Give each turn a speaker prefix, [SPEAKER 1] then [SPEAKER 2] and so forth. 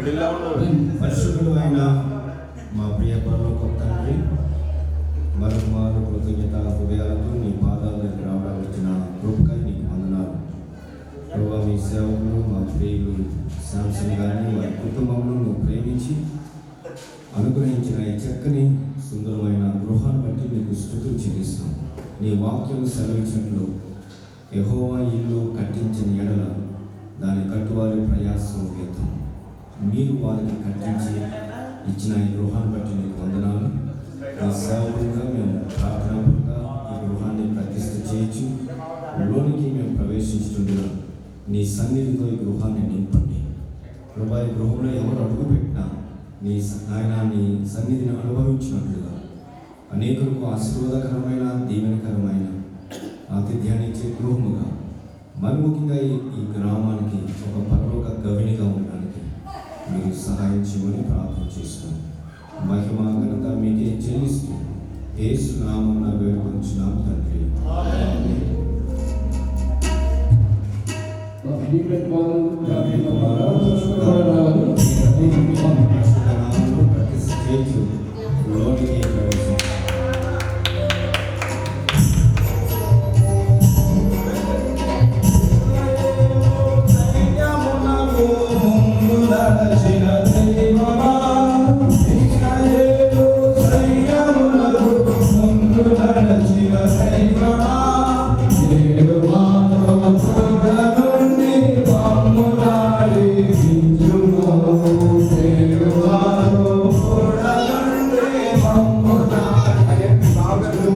[SPEAKER 1] పరిశుద్ధుడు అయిన మా ప్రియ పరలోక తండ్రి, మరొకమారు కృతజ్ఞత హృదయాలతో నీ పాదాల దగ్గర రావడానికి వచ్చిన కృపకై నీకు వందనాలు. ప్రభావ మీ సేవకులు మా ప్రియులు శాంసన్ గారిని వారి కుటుంబంలో నువ్వు ప్రేమించి అనుగ్రహించిన ఈ చక్కని సుందరమైన గృహాన్ని బట్టి నీకు స్తుతులు చెల్లిస్తాం. నీ వాక్యం సెలవించినట్లు యెహోవా ఇల్లు కట్టించిన ఎడల దాని కట్టువారి ప్రయాసం వ్యర్థం. మీరు వారికి కట్టించి ఇచ్చిన ఈ గృహాన్ని బట్టి నీకు వందనాలు. ఈ సేవకులుగా మేము ప్రార్థనాపూర్వకంగా ఈ గృహాన్ని ప్రతిష్ఠ చేయొచ్చు. లోనికి మేము ప్రవేశించుతుండగా నీ సన్నిధితో ఈ గృహాన్ని నింపండి. ప్రభా, ఈ గృహంలో ఎవరు అడుగుపెట్టినా నీ సన్నిధిని అనుభవించినట్లుగా అనేకులకు ఆశీర్వాదకరమైన దీవెనకరమైన ఆతిథ్యాన్ని ఇచ్చే గృహముగా, మరి ముఖ్యంగా ఈ గ్రామానికి ఒక పరలోక గవినిగా ఉండడానికి మీరు సహాయం చేయమని ప్రార్థన చేస్తున్నాం. మహిమ ఘనత మీకే చెల్లిస్తూ యేసు నామమున వేడుకొంచున్నాం తండ్రి.